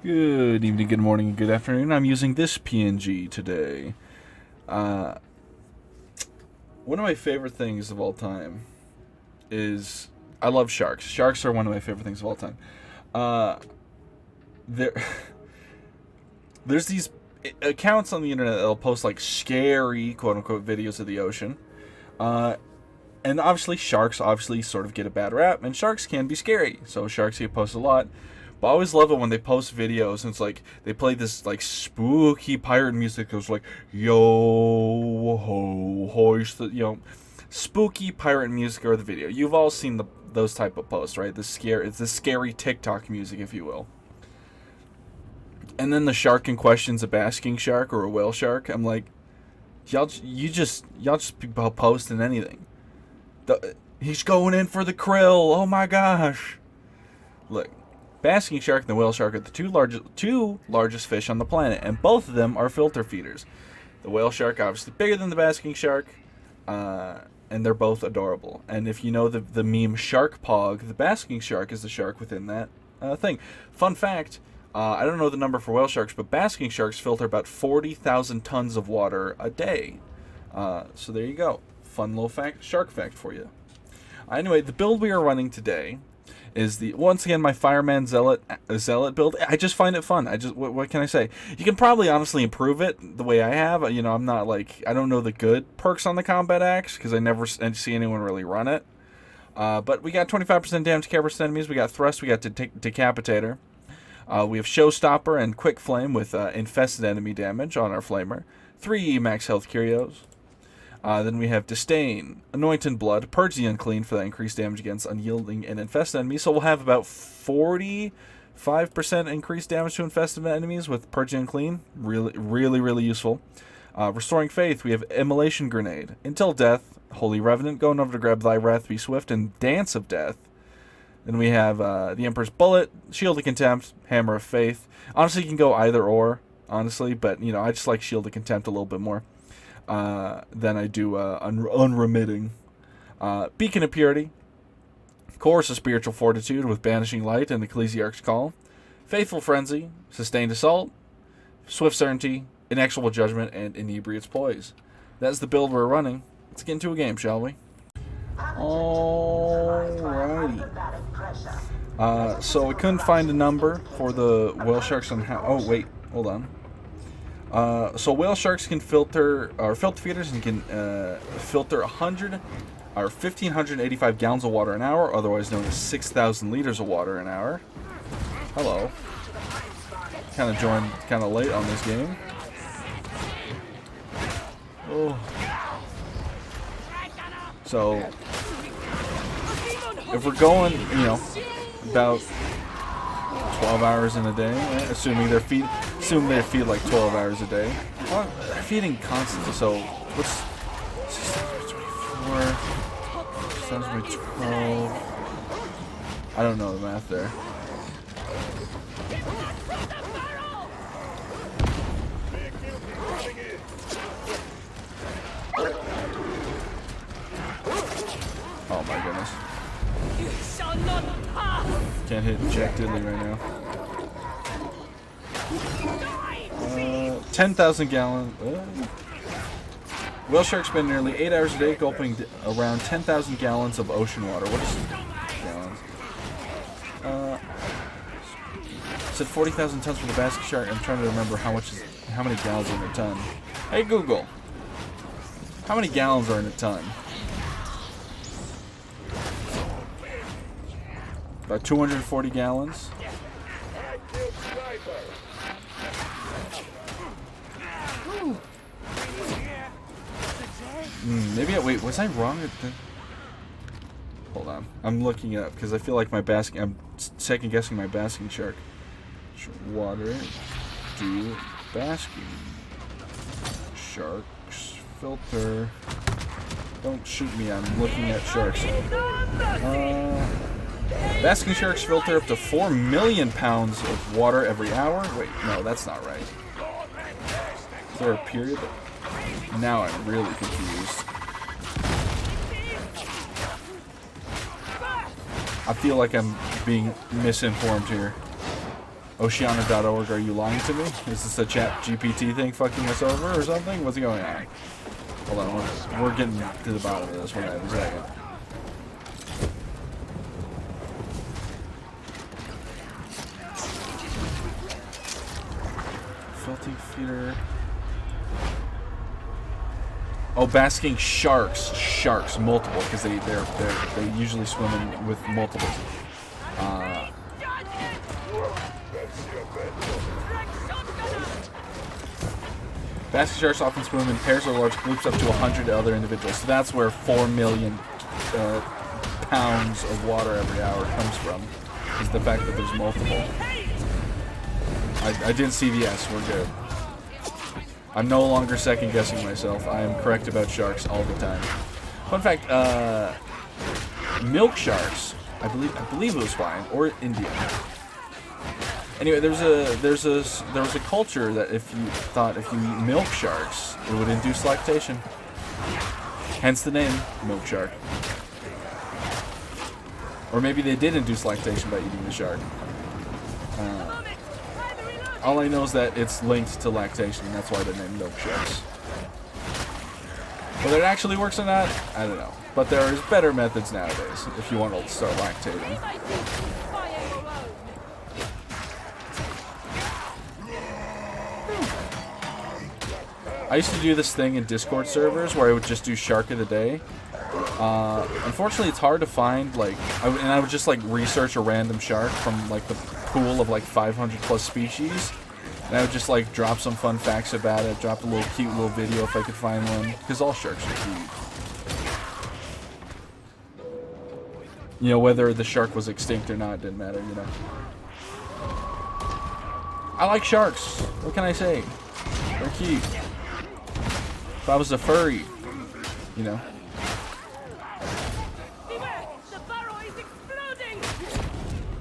Good evening, good morning, good afternoon. I'm using this PNG today. One of my favorite things of all time is I love sharks. Sharks are one of my favorite things of all time. There, there's these accounts on the internet that'll post like scary quote unquote videos of the ocean. And obviously sharks sort of get a bad rap, and sharks can be scary. So sharks get posted a lot. But I always love it when they post videos and it's like they play this like spooky pirate music that was like yo ho hoist, spooky pirate music or the video. You've all seen those type of posts, right? It's the scary TikTok music, if you will. And then the shark in question's a basking shark or a whale shark. I'm like, y'all just be posting anything. He's going in for the krill. Oh my gosh! Look. Basking shark and the whale shark are the two largest fish on the planet, and both of them are filter feeders. The whale shark obviously bigger than the basking shark, and they're both adorable. And if you know the meme Shark Pog, the basking shark is the shark within that thing. Fun fact, I don't know the number for whale sharks, but basking sharks filter about 40,000 tons of water a day. So there you go. Fun little shark fact for you. Anyway, the build we are running today is once again my Fireman Zealot build. I just find it fun. What can I say? You can probably honestly improve it the way I have. I'm not like, I don't know the good perks on the combat axe because I never see anyone really run it. But we got 25% damage to cover enemies. We got thrust. We got decapitator. We have showstopper and quick flame with infested enemy damage on our flamer. 3 max health curios. Then we have Disdain, Anoint and Blood, Purge the Unclean for that increased damage against unyielding and infested enemies. So we'll have about 45% increased damage to infested enemies with Purge the Unclean. Really useful. Restoring Faith, we have Immolation Grenade. Until Death, Holy Revenant, going over to grab Thy Wrath, Be Swift, and Dance of Death. Then we have the Emperor's Bullet, Shield of Contempt, Hammer of Faith. Honestly, you can go either or, honestly, but I just like Shield of Contempt a little bit more. Then I do Unremitting. Beacon of Purity. Chorus of Spiritual Fortitude with Banishing Light and Ecclesiarch's Call. Faithful Frenzy. Sustained Assault. Swift Certainty. Inexorable Judgment. And Inebriate's Poise. That's the build we're running. Let's get into a game, shall we? Alrighty. So I couldn't find a number for the whale sharks on how... Oh, wait. Hold on. So whale sharks can filter feeders and can filter 1,585 gallons of water an hour, otherwise known as 6,000 liters of water an hour. Hello. Kind of joined kind of late on this game. Oh. So if we're going, about 12 hours in a day, right? Assuming they feed like 12 hours a day. Well, they're feeding constantly, so what's 24 times by 12? I don't know the math there. Oh my goodness. Can't hit Jack Diddley right now. 10,000 gallons. Whale sharks spend nearly 8 hours a day gulping around 10,000 gallons of ocean water. What is gallons? Said 40,000 tons for the basket shark. I'm trying to remember how many gallons are in a ton. Hey Google, how many gallons are in a ton? About 240 gallons. Maybe wait, was I wrong? Hold on, I'm looking it up because I feel like I'm second guessing my basking shark. Water, do basking sharks filter. Don't shoot me, I'm looking at sharks. Basking sharks filter up to 4 million pounds of water every hour. Wait, no, that's not right. Is there a period? Now I'm really confused. I feel like I'm being misinformed here. Oceana.org, are you lying to me? Is this a chat GPT thing fucking us over or something? What's going on? Hold on, we're getting to the bottom of this one in a second. Filthy feeder. Oh, basking sharks. Sharks, multiple, because they usually swim in with multiples. Basking sharks often swim in pairs or large groups up to 100 other individuals. So that's where 4 million pounds of water every hour comes from, is the fact that there's multiple. I didn't see the S, we're good. I'm no longer second guessing myself. I am correct about sharks all the time. Fun fact, milk sharks, I believe it was fine, or Indian. Anyway, there was a culture that if you eat milk sharks, it would induce lactation. Hence the name, milk shark. Or maybe they did induce lactation by eating the shark. All I know is that it's linked to lactation, and that's why they're named milk sharks. Whether it actually works or not, I don't know. But there's better methods nowadays if you want to start lactating. I used to do this thing in Discord servers where I would just do Shark of the Day. Unfortunately, it's hard to find, like, I would just, like, research a random shark from, like, the pool of, like, 500 plus species. And I would just, like, drop some fun facts about it, drop a little cute little video if I could find one. Because all sharks are cute. You know, whether the shark was extinct or not, didn't matter, you know. I like sharks. What can I say? They're cute. If I was a furry, you know.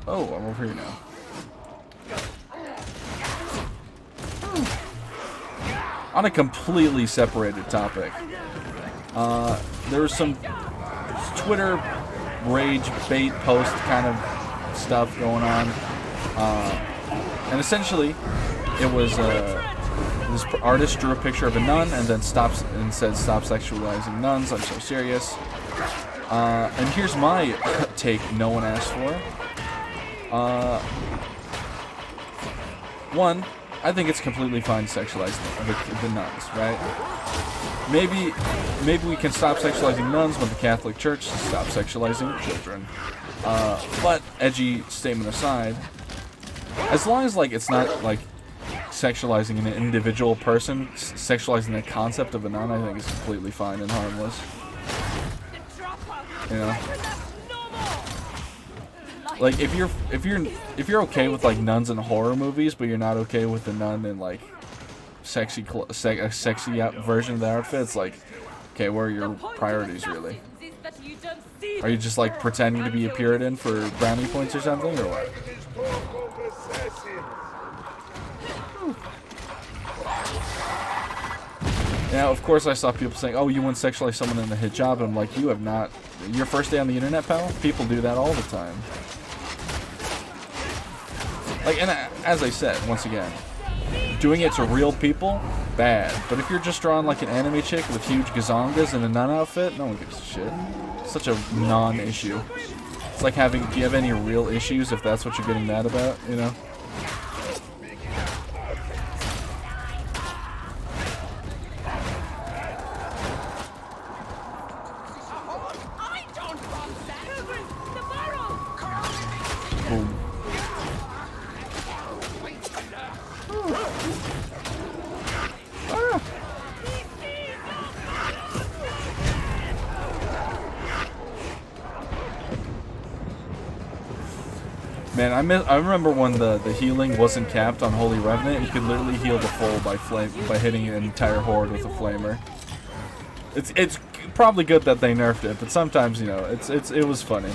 Oh, I'm over here now. On a completely separated topic, there was some Twitter rage bait post kind of stuff going on, and essentially, it was this artist drew a picture of a nun and then said, "Stop sexualizing nuns. I'm so serious." And here's my take. No one asked for. One, I think it's completely fine to sexualize the nuns, right? Maybe we can stop sexualizing nuns when the Catholic Church stops sexualizing children. But edgy statement aside, as long as, like, it's not like sexualizing an individual person, sexualizing the concept of a nun, I think is completely fine and harmless. You know, like if you're okay with, like, nuns in horror movies, but you're not okay with the nun in, like, sexy version of the outfit, it's like, okay, where are your priorities really? Are you just, like, pretending to be a Puritan for brownie points or something, or what? Now, of course, I saw people saying, "Oh, you wouldn't sexualize someone in a hijab." I'm like, you have not. Your first day on the internet, pal? People do that all the time. Like, and as I said, once again, doing it to real people, bad. But if you're just drawing, like, an anime chick with huge gazongas and a nun outfit, no one gives a shit. It's such a non-issue. It's like having, do you have any real issues if that's what you're getting mad about, you know? Boom. Man, I remember when the healing wasn't capped on Holy Revenant. You could literally heal the full by hitting an entire horde with a flamer. It's probably good that they nerfed it, but sometimes, you know, it was funny.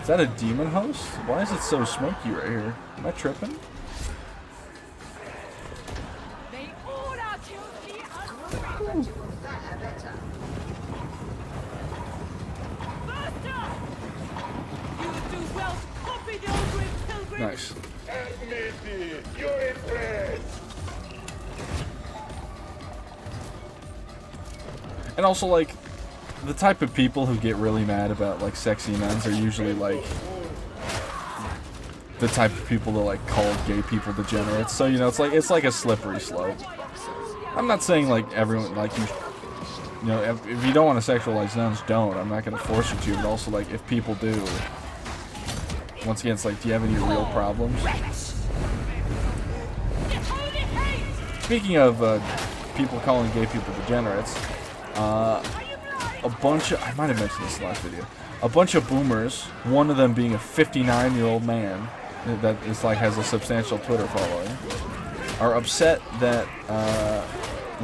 Is that a demon host? Why is it so smoky right here? Am I tripping? Nice. And also, like, the type of people who get really mad about, like, sexy men's are usually, like, the type of people that, like, call gay people degenerates. So, you know, it's like a slippery slope. I'm not saying, like, everyone, like, you know, if you don't want to sexualize nuns, don't. I'm not going to force you to. But also, like, if people do, once again, it's like, do you have any real problems? Speaking of people calling gay people degenerates, a bunch of, I might have mentioned this in the last video, a bunch of boomers, one of them being a 59-year-old man that is like has a substantial Twitter following, are upset that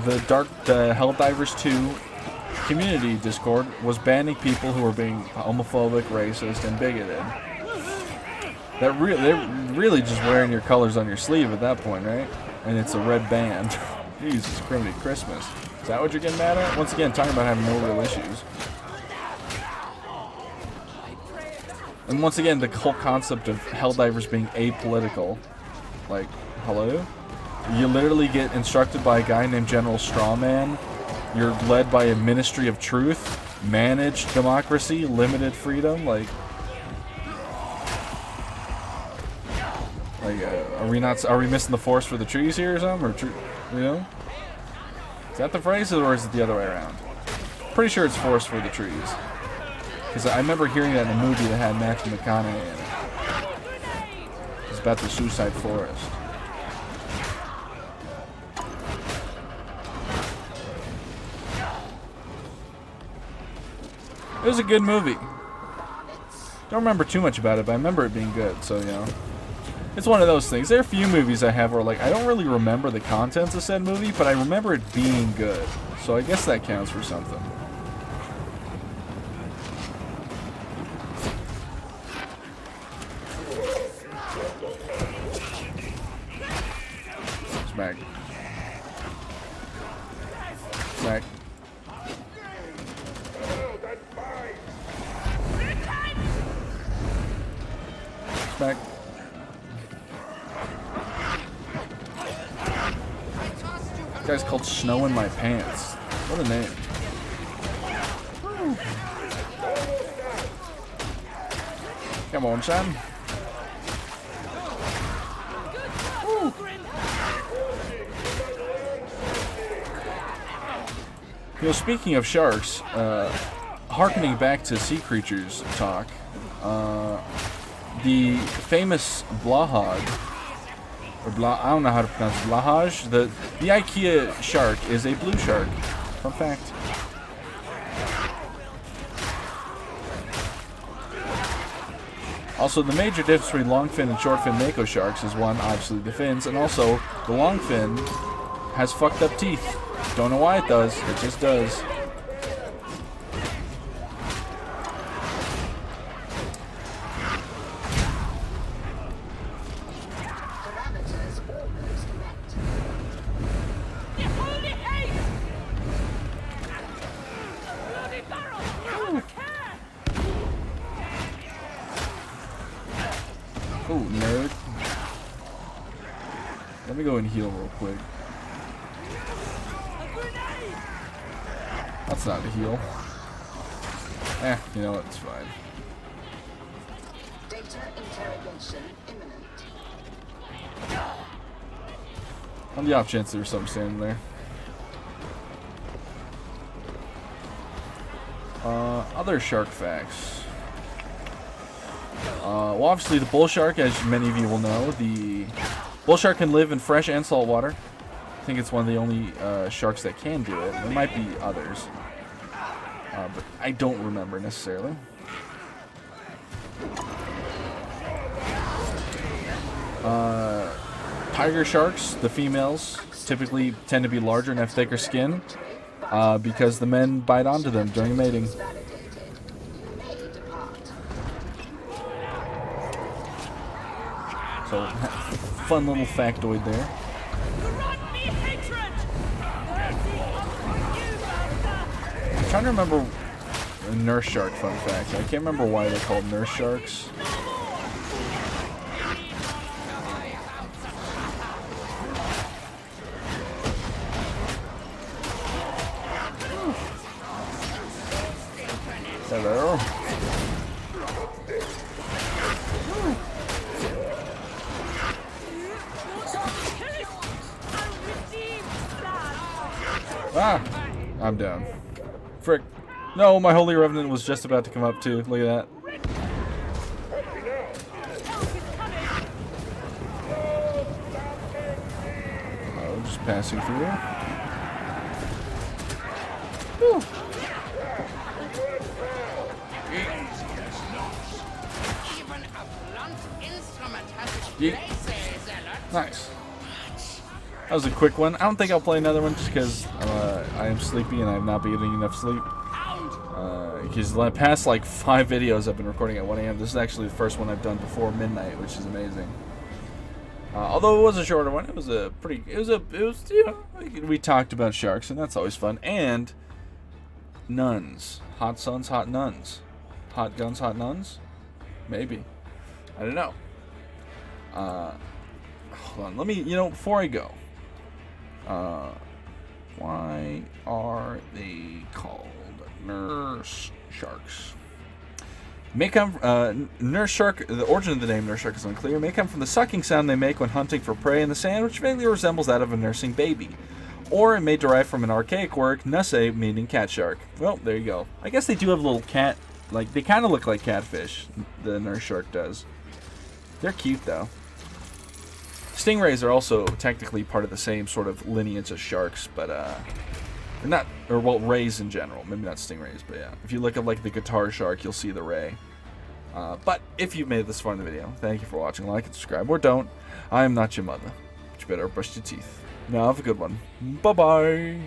the Helldivers 2 community Discord was banning people who were being homophobic, racist, and bigoted. They're really just wearing your colors on your sleeve at that point, right? And it's a red band. Jesus, criminy Christmas. Is that what you're getting mad at? Once again, talking about having no real issues. And once again, the whole concept of Helldivers being apolitical. Like, hello? You literally get instructed by a guy named General Strawman. You're led by a ministry of truth, managed democracy, limited freedom. Like are we missing the forest for the trees here or something? Or you know? Is that the phrase, or is it the other way around? Pretty sure it's forest for the trees. Because I remember hearing that in a movie that had Matthew McConaughey in it. It's about the suicide forest. It was a good movie. Don't remember too much about it, but I remember it being good, so, you know. It's one of those things. There are a few movies I have where, like, I don't really remember the contents of said movie, but I remember it being good. So I guess that counts for something. Smack. Smack. Smack. This guy's called Snow in My Pants. What a name. Come on, son. You know, speaking of sharks, harkening back to sea creatures talk, the famous blahog, or I don't know how to pronounce it, blahage, the IKEA shark is a blue shark. Fun fact. Also, the major difference between longfin and shortfin mako sharks is one, obviously the fins, and also the longfin has fucked up teeth. Don't know why it does, it just does. Oh, nerd. Let me go and heal real quick. That's not a heal. You know what? It's fine. Data interrogation imminent. On the off chance there's something standing there. Other shark facts. Well, obviously the bull shark, as many of you will know, the bull shark can live in fresh and salt water. I think it's one of the only sharks that can do it. There might be others, but I don't remember necessarily. Tiger sharks, the females, typically tend to be larger and have thicker skin because the men bite onto them during mating. So, fun little factoid there. I'm trying to remember a nurse shark fun fact. I can't remember why they're called nurse sharks. Hello. Ah! I'm down. Frick. No, my Holy Revenant was just about to come up too. Look at that. Oh, just passing through. Whew. Yeet. Nice. That was a quick one. I don't think I'll play another one just because I am sleepy and I have not been getting enough sleep. Because the past like 5 videos I've been recording at 1 a.m. This is actually the first one I've done before midnight, which is amazing. Although it was a shorter one, it was you know, we talked about sharks and that's always fun. And nuns, hot suns, hot nuns, hot guns, hot nuns, maybe. I don't know. Hold on, let me, before I go, why are they called nurse sharks? May come, nurse shark, the origin of the name nurse shark is unclear. May come from the sucking sound they make when hunting for prey in the sand, which vaguely resembles that of a nursing baby. Or it may derive from an archaic word, nusse, meaning cat shark. Well, there you go. I guess they do have little cat, like, they kind of look like catfish, the nurse shark does. They're cute, though. Stingrays are also technically part of the same sort of lineage as sharks, but they're not, or well, rays in general. Maybe not stingrays, but yeah. If you look at like the guitar shark, you'll see the ray. But if you've made it this far in the video, thank you for watching. Like and subscribe, or don't. I am not your mother. But you better brush your teeth. Now have a good one. Bye-bye.